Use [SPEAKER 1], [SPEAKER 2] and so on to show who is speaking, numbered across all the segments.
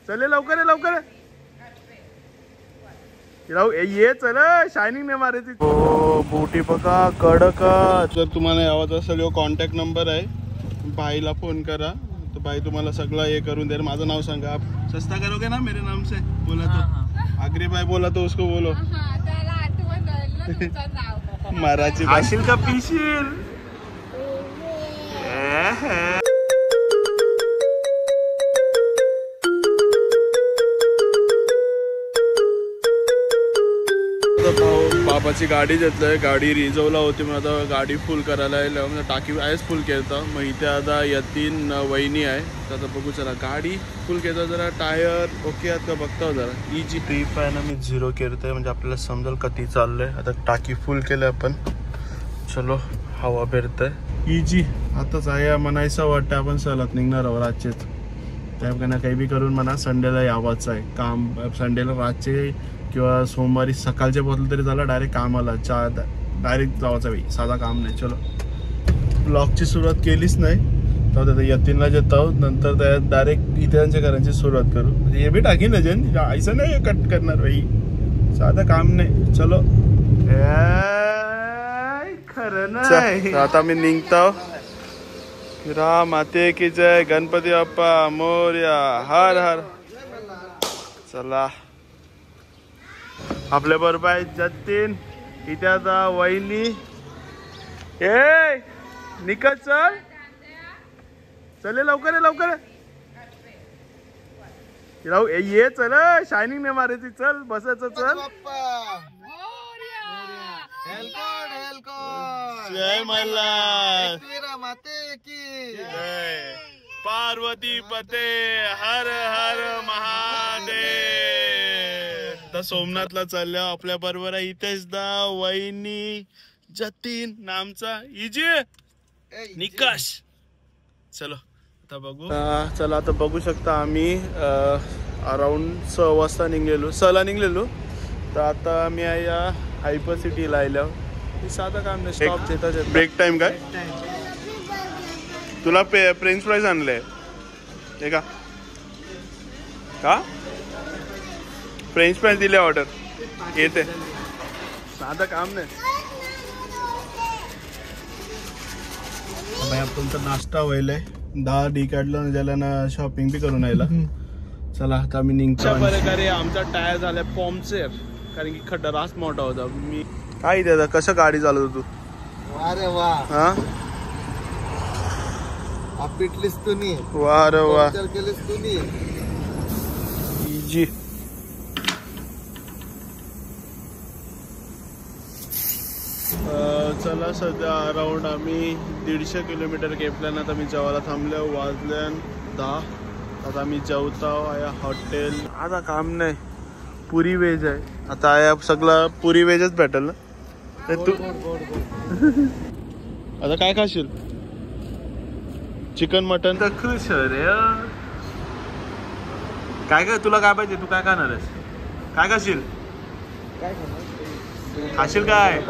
[SPEAKER 1] चले लवकर लवकर ये चल शायनिंग नाही मारायची. हो बोटी बघा कडक. जर तुम्हाला यावाच असेल कॉन्टॅक्ट नंबर आहे, भाईला फोन करा तो भाई तुम्हाला सगळं हे करून दे. माझं नाव सांगा, आप सस्ता करोगे ना मेरे नाम से बोला तो. आगरी भाई बोला तो उसको बोलो. माराची भाशील का पिशील. बाबाची गाडी घेतलंय, गाडी रिझर्वला होती म्हणून आता गाडी फुल करायला आहे. म्हणजे टाकी आहेच फुल केलं. मग इथे आता यतीन वहिनी आहे, तर आता बघू चला गाडी फुल केलं. जरा टायर ओके आहेत का बघता जरा. इजी ट्रिप आहे ना, मी 0 केलतोय म्हणजे आपल्याला समजेल कधी चाललंय. आता टाकी फुल केलं आपण, चलो हवा फिरतंय इजी. आताच आहे म्हणायचं वाटतं आपण सहलात निघणार आहोत रातचेच. त्याकडनं काही बी करून म्हणा संडेला यावाच आहे. काम संडेला रातचे किंवा सोमवारी सकाळच्या बदल तरी झाला डायरेक्ट कामाला डायरेक्ट जावाचा बाई, साधा काम नाही. चलो ब्लॉगची सुरुवात केलीच नाही तर यतीनला जेत आहोत, नंतर त्या डायरेक्ट इथे करायची सुरुवात करू. म्हणजे हे बी टाकीन ना ऐसा नाही कट करणार बाई, साधं काम नाही. चलो खरं नाही. आता मी निघतो. राम माते की जय, गणपती बाप्पा मोरया, हर हर. चला आपल्या बरोबर आहे जतीन, इथे आता वहिनी. ए निकल चल चले लवकर लवकर ये चल शायनिंग नाही मारायची. चल बसायचं. चल जय मल्हार माते की जय, पार्वती पते हर हर महादेव. सोमनाथला चालल्या आपल्या बरोबर आहे इथेच दा वहिनी जतीन नामचा इजी निकाश. चलो आता बघू. चला आता बघू शकता आम्ही अराउंड 6 वाजता निघलेलो, 6ला निघलेलो. तर आता आम्ही या हायपर सिटीला आलो. साधा काम नाही, स्टॉप देतात. ब्रेक टाइम काय तुला फ्रेंच फ्राईज आणले हे का फ्रेंच फ्राईज दिले ऑर्डर येते. साधं काम नाही. तुमचा नाश्ता व्हायलाय 10 डी काढलं ज्याला ना शॉपिंग बी करून यायला. चला आता मी निघतो. प्रकारे आमचा टायर झालाय पंक्चर, कारण की खड्डा रास्त मोठा होता. मी काय दादा कसं गाडी चालवतो तू.
[SPEAKER 2] अरे वा
[SPEAKER 1] हा
[SPEAKER 2] पिटलीस तुम्ही.
[SPEAKER 1] वा रे वा
[SPEAKER 2] केलीस तुम्ही
[SPEAKER 1] इजी. चला सध्या अराउंड आम्ही 150 किलोमीटर केपल्यान. आता मी जेवायला थांबलो, वाजल्यान 10. आता आम्ही जेवतो या हॉटेल. आता काम नाही, पुरी व्हेज आहे. आता या सगळं पुरी व्हेजच भेटेल ना. तू आता काय खाशील, चिकन मटन तर खुश रे. काय काय तुला काय पाहिजे, तू काय खाणार आहेस, काय खाशील, खाशील काय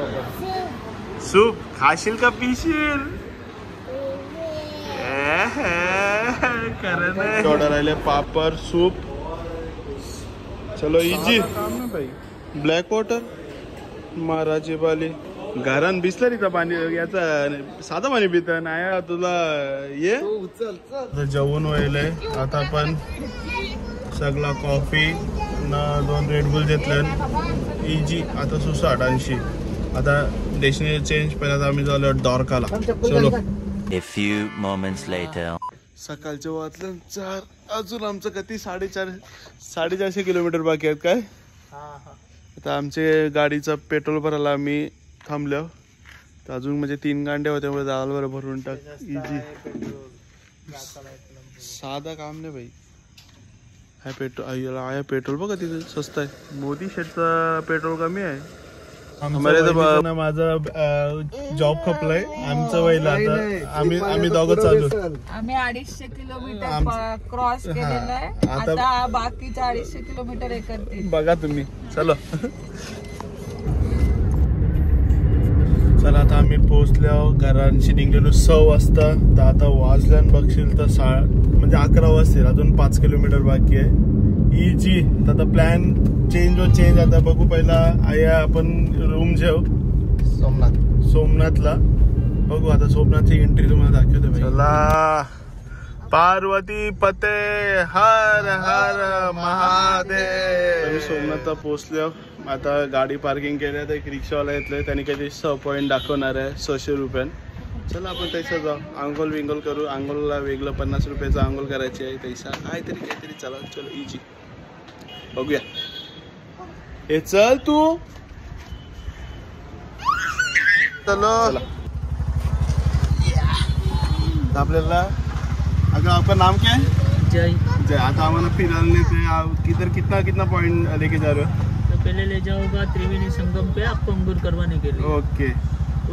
[SPEAKER 1] सूप खाशील का पिशील. ऑर्डर राहिले पापड सूप. चलो इजी. ब्लॅक वॉटर महाराजी बाली घरान बिसलरीचं पाणी याचा साधं पाणी पित नाही तुला. ये जेवण व्हायलंय आता. पण सगळा कॉफी ना 2 रेडबुल घेतलं इजी. आता 680. आता डेस्टिनेशन चेंज पहिला आम्ही झालो द्वारकाला. चलो
[SPEAKER 3] A few moments later.
[SPEAKER 1] सकाळचे वाजले 4. अजून आमचं किती 450 किलोमीटर बाकी आहेत काय. आता आमचे गाडीचा पेट्रोल भरायला आम्ही थांबलो. तर अजून म्हणजे 3 गांड्या होत्या, त्यामुळे दालवर भरून टाक इजी. साधा काम नाही भाई. हा पेट्रोल बघा तिथे स्वस्त आहे. मोदी शेटचा पेट्रोल कमी आहे. माझा जॉब खपलाय आमचं वयला. आता आम्ही दोघं चालू.
[SPEAKER 4] आम्ही 250 किलोमीटर क्रॉस केलेलं आहे. आता बाकीचे 250 किलोमीटर हे करतील
[SPEAKER 1] बघा तुम्ही. चलो चला आता आम्ही पोहोचलो. घरांशी निघलेलो 6 वाजता. तर आता वाजल्यान बघशील तर म्हणजे 11 वाजतील. अजून 5 किलोमीटर बाकी आहे. इजी. आता प्लॅन चेंज आता बघू. पहिला आया आपण रूम जेव सोमनाथला बघू. आता सोमनाथची एंट्री तुम्हाला दाखवतो. चला पार्वती पते हर हर महादेव. सोमनाथला पोहोचलो. आता गाडी पार्किंग केली. तर एक रिक्षावाला येतले. त्यांनी काहीतरी 6 पॉईंट दाखवणार आहे 600 रुपयान. चला आपण त्याचं जाऊ. आंघोळ विंगोल करू. आंघोळला वेगळं 50 रुपयाचं आंघोळ करायची आहे. तैसा काहीतरी चला. चलो इजी बघूया. हे चल तू. चलो आपल्याला. अगर आपका नाम क्या है? जय. आता आम्हाला फिरायला नेते. कितना पॉइंट लेके जा रहे हो?
[SPEAKER 5] तो पहले ले जाओगा त्रिवेणी संगम पे आपको अंगूर करवाने के लिए.
[SPEAKER 1] ओके.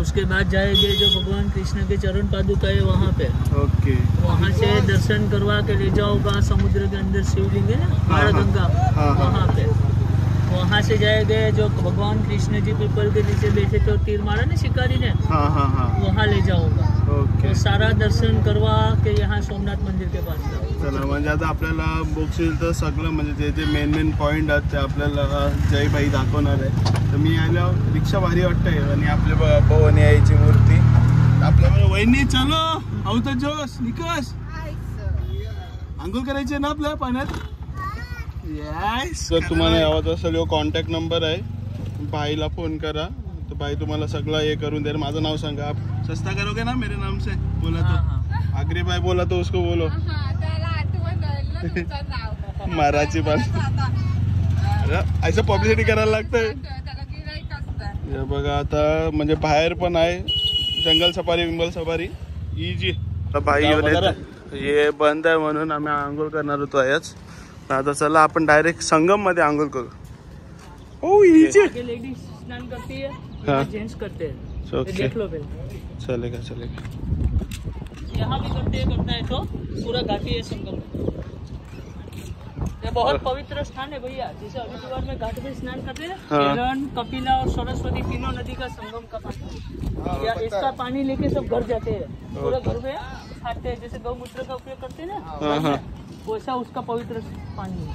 [SPEAKER 5] उसके बाद जाएंगे जो भगवान कृष्ण के चरण पादुका है वहाँ पे.
[SPEAKER 1] ओके.
[SPEAKER 5] वहाँ से दर्शन करवा के ले जाओगा. समुद्र के अंदर शिवलिंग है ना बाणगंगा, वहाँ पे. वहाँ से जाएंगे जो भगवान कृष्ण जी पीपल के नीचे बैठे थे तीर मारा ना शिकारी ने, वहाँ ले जाऊंगा.
[SPEAKER 1] ओके.
[SPEAKER 5] तो सारा दर्शन करवा के यहाँ सोमनाथ मंदिर के पास जाओ.
[SPEAKER 1] चला म्हणजे आता आपल्याला बघशील तर सगळं म्हणजे जे मेन पॉईंट आहेत ते आपल्याला जयबाई दाखवणार आहे. तर मी आल्यावर रिक्षा भारी वाटतंय. आणि आपल्या भवानी आईची मूर्ती आपल्याला. वहिनी चलो आऊत जोश निकष. आंघोळ करायची ना आपल्या पाण्यात. जर तुम्हाला यावं असेल कॉन्टॅक्ट नंबर आहे. भाईला फोन करा. तो भाई तुम्हाला सगळं हे करून द्या. माझं नाव सांगा. आप सस्ता करोगे ना मेरे नाम से? बोला तो आगरे भाई बोला तो उसको बोलो. महाराजची पण असं पब्लिसिटी करायला लागतंय. बघा आता म्हणजे बाहेर पण आहे जंगल सफारी विंगल सफारी इजी. भाई हे बंद आहे म्हणून आम्ही आंघोळ करणार होतो आयाच. आता चला आपण डायरेक्ट संगम मध्ये आंघोळ करू. ओ इजी.
[SPEAKER 5] लेडीज स्नान करती है, जेंट्स करते हैं.
[SPEAKER 1] ओके.
[SPEAKER 5] देख लो पहले.
[SPEAKER 1] चलेगा.
[SPEAKER 5] यहाँ भी करना है तो पूरा घाटी है संगम. ये बहुत पवित्र स्थान है भैया. जैसे हरिद्वार में घाट में स्नान करते हैं, हिरण, कपिला और सरस्वती तीनों नदी का संगम का पानी. या इसका पानी लेके सब घर जाते हैं. पूरे घर में खाते हैं. जैसे गौमूत्र का उपयोग करते हैं ना, वैसा उसका पवित्र पानी है.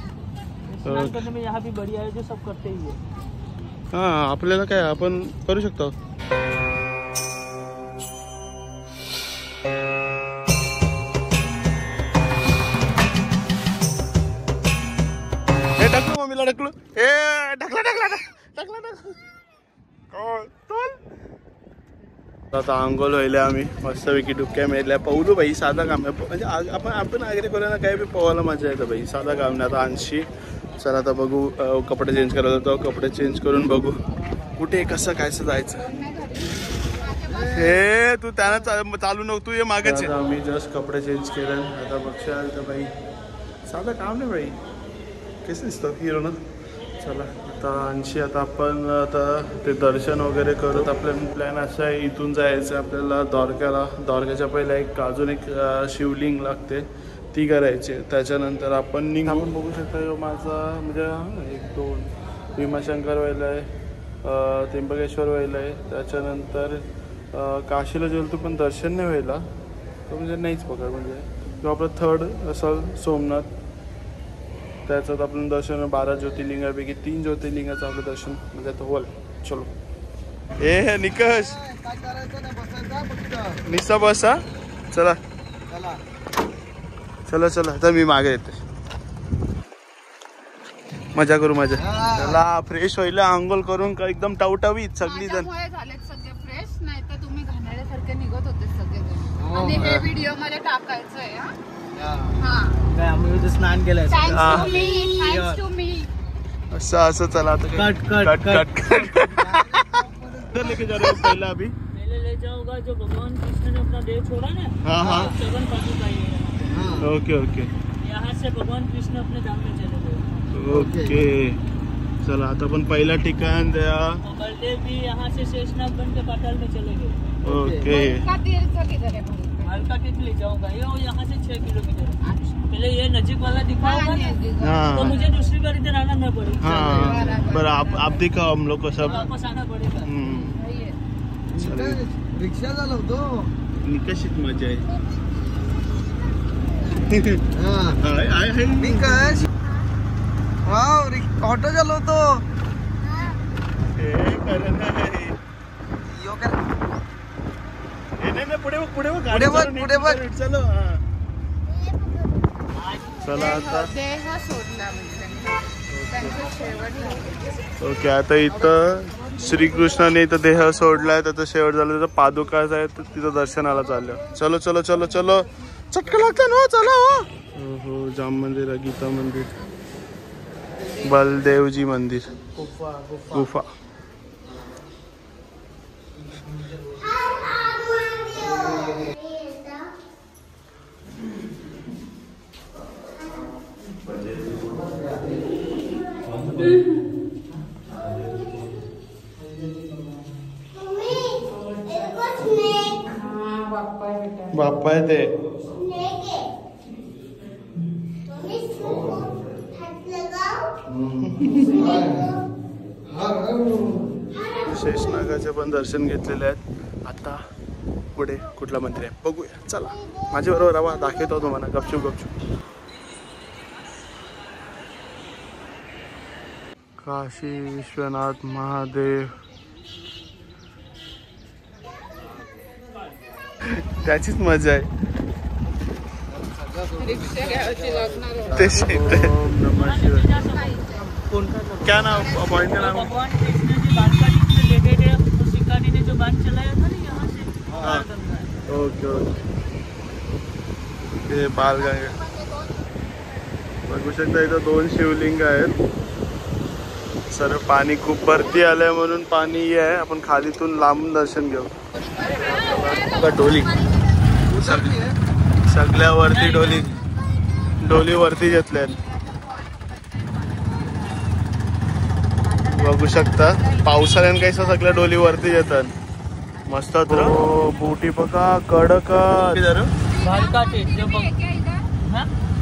[SPEAKER 5] स्नान करने में यहाँ भी बढ़िया है. जो सब करते ही है.
[SPEAKER 1] हाँ आपल्याला काय आपण करू शकतो. ढकलू मम्मीला ढकलू. ढकला. आता आंघोळ व्हायला आम्ही मस्तपैकी डुबक्या मेरल्या. पाहू भाई साधा काम आहे. म्हणजे आपण आग्रे करूया ना काय बी पोहायला मजा येतं भाई. साधा काम नाही. आता 80. चला आता बघू. कपडे चेंज करत होतो. कपडे चेंज करून बघू कुठे कसं काय जायचं. हे तू त्यांना चालू नको. तू ये मागच. आम्ही जस्ट कपडे चेंज केले. आता बघशाल तर भाई साधा काम नाही भाई. कसं दिसतं हिरो ना. चला आता 80. आता आपण आता ते दर्शन वगैरे करत आपल्या प्लॅन असा आहे इथून जायचं आपल्याला द्वारकाला. द्वारकाच्या पहिला अजून एक शिवलिंग लागते ती करायची. त्याच्यानंतर आपण निघून बघू शकता. माझा म्हणजे 1 2 भीमाशंकर व्हायला आहे. त्र्यंबकेश्वर व्हायला आहे. त्याच्यानंतर काशीला गेलो पण दर्शन नाही व्हायला. तो म्हणजे नाहीच बघा. म्हणजे जो आपलं 3rd असेल सोमनाथ. त्याच्यात आपण दर्शन 12 ज्योतिर्लिंगापैकी 3 ज्योतिर्लिंगाचं आपलं दर्शन म्हणजे आता होल. चलो ए निकष निसा बसा. चला. तर मी मागे येते. मजा करू. चला फ्रेश व्हायला आंघोळ करून एकदम टवटवीत सगळी जण
[SPEAKER 4] झालेत सगळे फ्रेश. नाही तर तुम्ही घाणेरड्यासारखे निघत होते सगळेजण. आणि हे व्हिडिओ मध्ये टाकायचं आहे.
[SPEAKER 2] आम्ही स्नान केलंय.
[SPEAKER 1] असं चला आता कट लेके जा रहे हो. पहले अभी
[SPEAKER 5] पहले ले जाओगा जो भगवान कृष्ण ने अपना देह छोड़ा ना, चरण पादुका है.
[SPEAKER 1] ओके.
[SPEAKER 5] यहाँ से भगवान कृष्ण अपने धाम में चले गए.
[SPEAKER 1] ओके. चला आता आपण पहिला ठिकाण द्या.
[SPEAKER 5] बलदेव भी यहाँ से शेषनाग बन के पाताल में चले गए.
[SPEAKER 1] ओके.
[SPEAKER 5] हल्का टिक ले जाऊंगा. ये यहाँ से 6 किलोमीटर. पहले ये नजीक वाला दिखाऊंगा ना, तो मुझे दूसरी बार इधर आना न पड़े.
[SPEAKER 1] हाँ बरं. आप दिखाओ हम लोग को सब.
[SPEAKER 5] वापस आना पड़ेगा.
[SPEAKER 2] रिक्षा चालवतो.
[SPEAKER 1] निकषित मजा आहे.
[SPEAKER 2] निकष ऑटो चालवतो
[SPEAKER 1] पुढे
[SPEAKER 2] पुढे बघ.
[SPEAKER 1] चलो. चला आता
[SPEAKER 4] देह सोडला त्यांचं शेवट.
[SPEAKER 1] ओके, आता इथं श्रीकृष्णाने इथं देह सोडलाय, त्याचा शेवट झाला. त्याचा पादुकाच आहे, तिथं दर्शनाला चाललं. चलो चलो चलो चलो, चटकं लागतं ना. चला हो हो. जाम मंदिर, गीता मंदिर, बलदेवजी मंदिर, गुफा. बाप्पा आहे ते. शेषनागाचे पण दर्शन घेतलेले आहेत. आता पुढे कुठलं मंदिर आहे बघूया. चला माझ्या बरोबर राहा, दाखवतो तुम्हाला गपचूप गपचूप. काशी विश्वनाथ महादेव, त्याचीच मजा आहे.
[SPEAKER 4] रिक्षा घ्यायची लागणार.
[SPEAKER 1] क्या नाम पॉइंट का नाम?
[SPEAKER 5] भगवान कृष्ण जी बालकानी से लेके थे, तो शिकारी ने जो बांध चलाया था ना यहाँ से.
[SPEAKER 1] हाँ. Okay okay. हे बालगंगा बघू शकता. इथं 2 शिवलिंग आहेत. सर्व पाणी खूप भरती आलंय म्हणून पाणी आहे. आपण खालीतून लांबून दर्शन घेऊ. डोली सगळ्या वरती, डोली वरती घेतल्या. बघू शकता पावसाळ्यानं काही सगळ्या डोली वरती येतात. मस्त. बोटी बघा कडक.
[SPEAKER 5] भालकाटी जो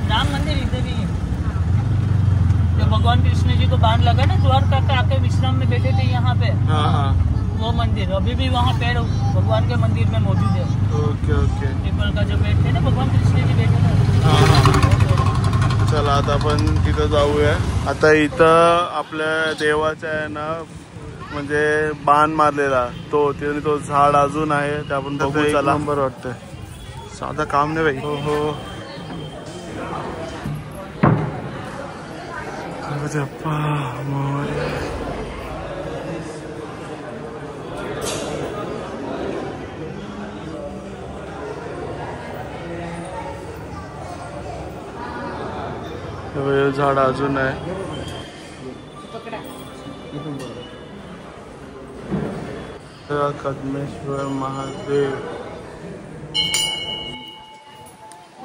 [SPEAKER 5] राम मंदिर इधर ही है. जो भगवान कृष्ण जी को बांध लगा ना, द्वारका का आके विश्राम में बैठे थे यहाँ पे.
[SPEAKER 1] हाँ हाँ.
[SPEAKER 5] वो मंदिर अभी भी वहाँ पेड़ भगवान के मंदिर में मौजूद है.
[SPEAKER 1] Okay okay.
[SPEAKER 5] पीपल का जो पेड़ थे ना, भगवान कृष्ण जी बैठे थे.
[SPEAKER 1] हाँ हाँ. चला आता आपण तिथं जाऊया. आता इथं आपल्या देवाचा आहे ना, म्हणजे बाण मारलेला तो झाड अजून आहे. ते आपण बघू. चला. नंबर वाटतंय. साधा काम नाही बाई. हो हो. झाड अजून आहे. कदमेश्वर महादेव.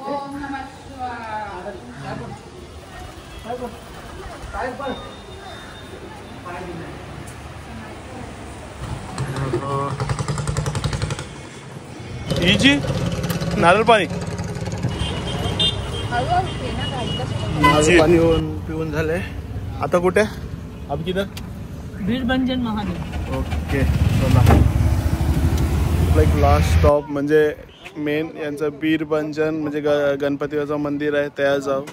[SPEAKER 4] ओम नमः शिवाय.
[SPEAKER 1] इजी नारळ पाणी. पिऊन झाले. आता कुठे अब किधर?
[SPEAKER 5] वीरभंजन महादेव.
[SPEAKER 1] ओके. चला लाईक लास्ट स्टॉप म्हणजे मेन यांचं वीरभंजन म्हणजे गणपतीचं मंदिर आहे, त्या जाऊ.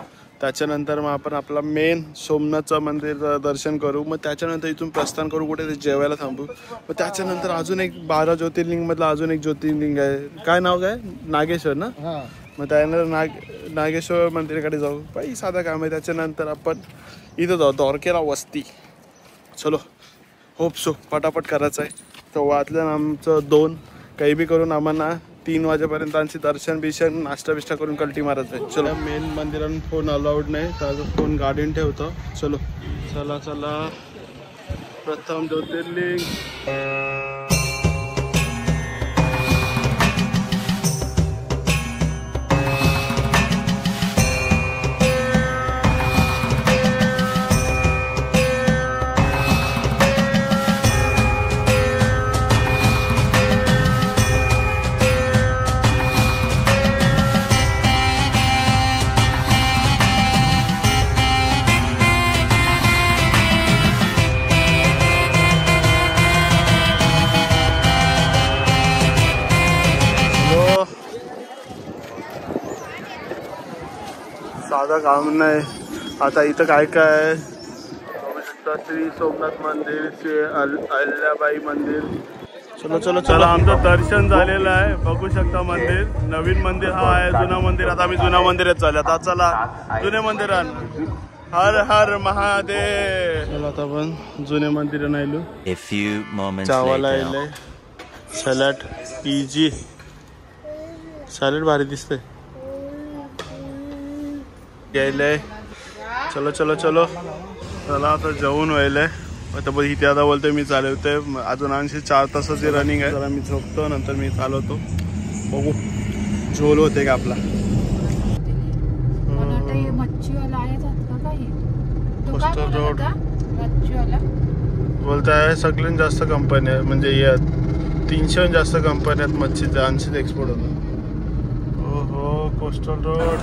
[SPEAKER 1] त्याच्यानंतर मग आपण आपला मेन सोमनाथचं मंदिर दर्शन करू. मग त्याच्यानंतर इथून प्रस्थान करू कुठे ते जेवायला थांबू. मग त्याच्यानंतर अजून एक 12 ज्योतिर्लिंगमधलं अजून एक ज्योतिर्लिंग आहे. काय नाव काय? नागेश्वर ना. मग त्यानंतर नागेश्वर मंदिराकडे जाऊ. बाई साधा काम आहे. त्याच्यानंतर आपण इथं जाऊ द्वारकेला वस्ती. चलो होप सो पटापट करायचं आहे. तर वाजलं आमचं 2. काही बी करून आम्हाला 3 वाजेपर्यंत आमची दर्शन बिशन नाश्ता बिष्टा करून कल्टी मारायचं आहे. चलो. मेन मंदिरात फोन अलाउड नाही, तर फोन गाडीन ठेवतो. चलो चला चला. प्रथम ज्योतिर्लिंग. साधा काम नाही. आता इथं काय काय आता श्री सोमनाथ मंदिर, श्री अहिल्याबाई मंदिर. चलो चलो चला, आमचं दर्शन झालेलं आहे. बघू शकता मंदिर, नवीन मंदिर हा आहे, जुना मंदिर. आता आम्ही जुना मंदिरात चालले. आता चला जुने मंदिरात. हर हर महादेव. चला आता आपण जुने मंदिर आलो.
[SPEAKER 3] A few moments
[SPEAKER 1] चावाला
[SPEAKER 3] later.
[SPEAKER 1] आलंय. Salad easy. सॅलड भारी दिसतंय. यायलंय. चलो चलो चलो चला आता जेवून व्हायलंय. आता बघ इथे आता बोलतोय मी चालवतोय. अजून 4 तासाची रनिंग आहे. जरा मी झोपतो, नंतर मी चालवतो. बघू झोल होते का आपला.
[SPEAKER 4] मच्छीवाला आहे काही
[SPEAKER 1] कोस्टल रोड
[SPEAKER 4] मच्छीवाला
[SPEAKER 1] बोलताय. सगळ्यात जास्त कंपन्या आहे, म्हणजे या 300 जास्त कंपन्या आहेत मच्छीच्या. 80 एक्सपोर्ट होतो. हो कोस्टल रोड.